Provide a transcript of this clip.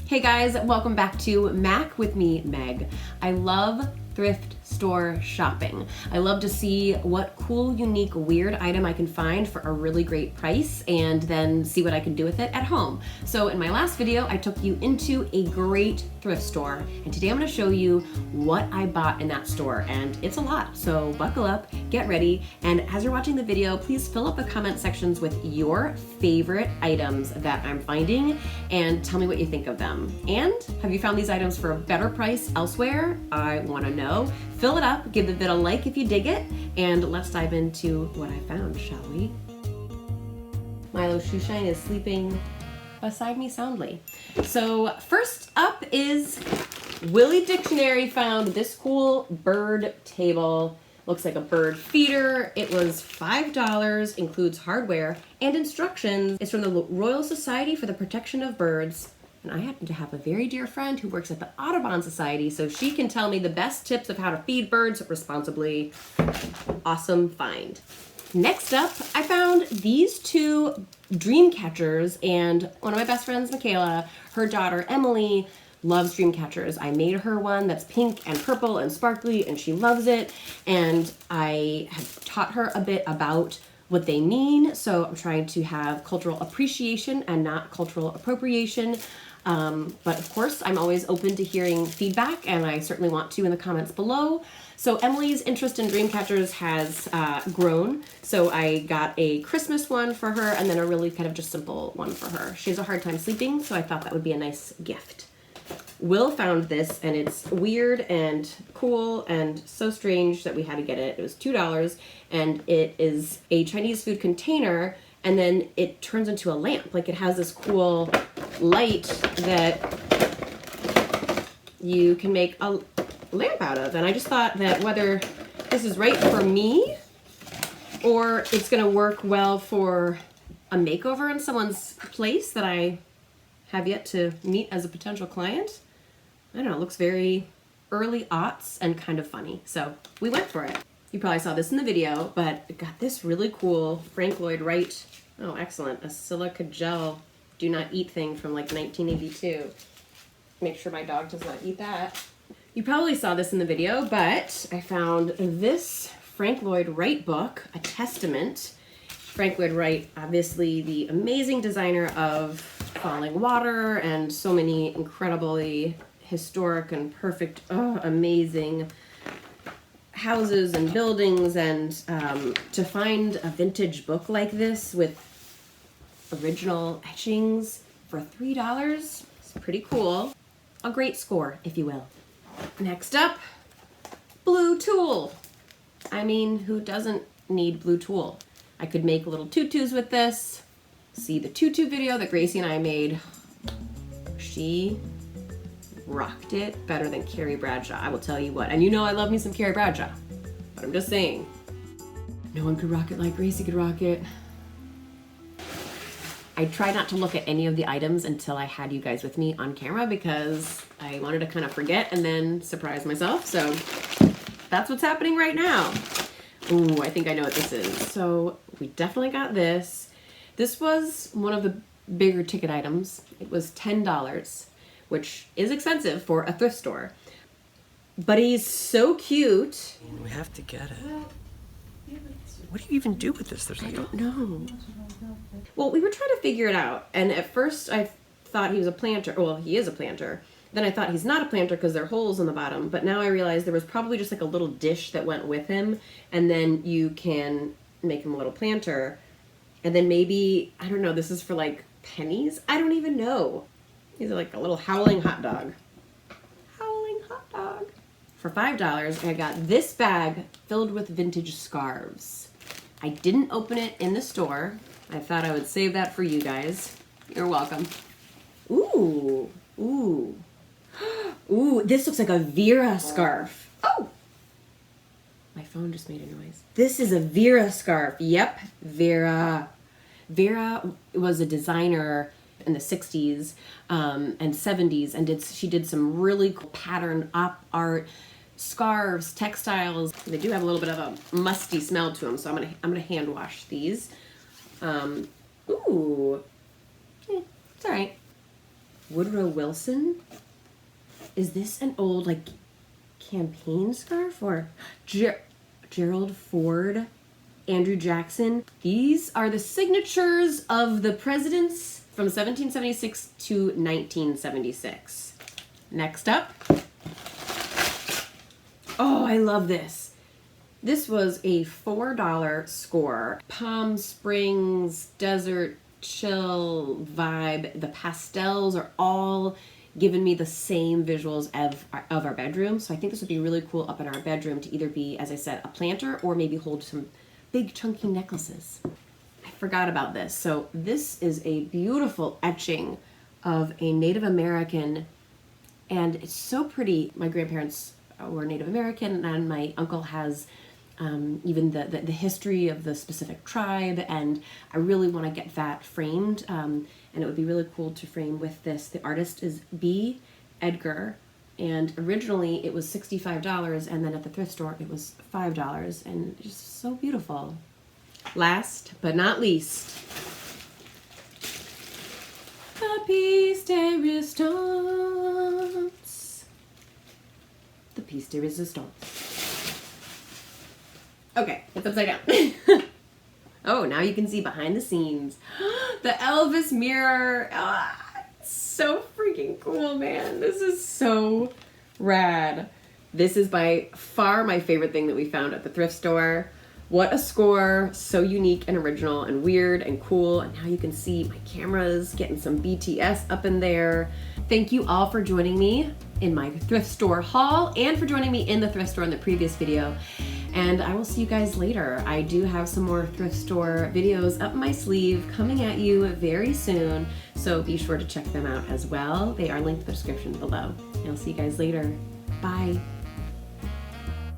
Hey guys, welcome back to Mac with me, Meg. I love thrift store shopping. I love to see what cool, unique, weird item I can find for a really great price and then see what I can do with it at home. So in my last video, I took you into a great thrift store, and today I'm going to show you what I bought in that store, and it's a lot. So buckle up, get ready, and as you're watching the video, please fill up the comment sections with your favorite items that I'm finding and tell me what you think of them. And have you found these items for a better price elsewhere? I want to know. Fill it up, give the vid a like if you dig it, and let's dive into what I found, shall we? Milo Shoeshine is sleeping beside me soundly. So first up is Willie Dictionary found this cool bird table. Looks like a bird feeder. It was $5, includes hardware and instructions. It's from the Royal Society for the Protection of Birds. And I happen to have a very dear friend who works at the Audubon Society, so she can tell me the best tips of how to feed birds responsibly. Awesome find. Next up, I found these two dream catchers, and one of my best friends, Michaela, her daughter, Emily, loves dream catchers. I made her one that's pink and purple and sparkly, and she loves it. And I have taught her a bit about what they mean, so I'm trying to have cultural appreciation and not cultural appropriation. But of course, I'm always open to hearing feedback, and I certainly want to in the comments below. So Emily's interest in dream catchers has grown. So I got a Christmas one for her and then a really kind of just simple one for her. She has a hard time sleeping, so I thought that would be a nice gift. Will found this, and it's weird and cool and so strange that we had to get it. It was $2, and it is a Chinese food container, and then it turns into a lamp. Like, it has this cool light that you can make a lamp out of. And I just thought that whether this is right for me or it's gonna work well for a makeover in someone's place that I have yet to meet as a potential client. I don't know, it looks very early aughts and kind of funny. So we went for it. You probably saw this in the video, but it got this really cool Frank Lloyd Wright, oh excellent, a silica gel do not eat thing from like 1982. Make sure my dog does not eat that. You probably saw this in the video, but I found this Frank Lloyd Wright book, A Testament. Frank Lloyd Wright, obviously the amazing designer of Falling Water and so many incredibly historic and perfect, amazing houses and buildings, and to find a vintage book like this with original etchings for $3 is pretty cool. A great score, if you will. Next up, blue tulle. I mean, who doesn't need blue tulle? I could make little tutus with this. See the tutu video that Gracie and I made. She rocked it better than Carrie Bradshaw, I will tell you what. And you know I love me some Carrie Bradshaw, but I'm just saying, no one could rock it like Gracie could rock it. I tried not to look at any of the items until I had you guys with me on camera because I wanted to kind of forget and then surprise myself. So that's what's happening right now. Ooh, I think I know what this is. So we definitely got this. This was one of the bigger ticket items. It was $10, which is expensive for a thrift store. But he's so cute. We have to get it. What do you even do with this? I don't know. Well, we were trying to figure it out, and at first I thought he was a planter. Well, he is a planter. Then I thought he's not a planter because there are holes in the bottom, but now I realized there was probably just like a little dish that went with him, and then you can make him a little planter. And then maybe, I don't know, this is for like pennies? I don't even know. He's like a little howling hot dog. Howling hot dog. For $5, I got this bag filled with vintage scarves. I didn't open it in the store. I thought I would save that for you guys. You're welcome. Ooh, ooh. Ooh, this looks like a Vera scarf. Oh! My phone just made a noise. This is a Vera scarf. Yep, Vera. Vera was a designer in the 60s and 70s, and she did some really cool patterned op art, scarves, textiles. They do have a little bit of a musty smell to them, so I'm gonna hand wash these. Ooh, it's all right. Woodrow Wilson. Is this an old like campaign scarf or Gerald Ford, Andrew Jackson? These are the signatures of the presidents from 1776 to 1976. Next up. Oh, I love this. This was a $4 score. Palm Springs, desert, chill vibe. The pastels are all giving me the same visuals of our bedroom. So I think this would be really cool up in our bedroom to either be, as I said, a planter or maybe hold some big chunky necklaces. I forgot about this. So this is a beautiful etching of a Native American, and it's so pretty. My grandparents were Native American, and my uncle has even the history of the specific tribe, and I really want to get that framed, and it would be really cool to frame with this. The artist is B. Edgar, and originally it was $65, and then at the thrift store it was $5, and it's just so beautiful. Last but not least, the piece de resistance. The piece de resistance. Okay, it's upside down. Oh, now you can see behind the scenes. The Elvis mirror. It's so freaking cool, man. This is so rad. This is by far my favorite thing that we found at the thrift store. What a score. So unique and original and weird and cool. And now you can see my cameras getting some BTS up in there. Thank you all for joining me in my thrift store haul and for joining me in the thrift store in the previous video. And I will see you guys later. I do have some more thrift store videos up my sleeve coming at you very soon, so be sure to check them out as well. They are linked in the description below. And I'll see you guys later. Bye.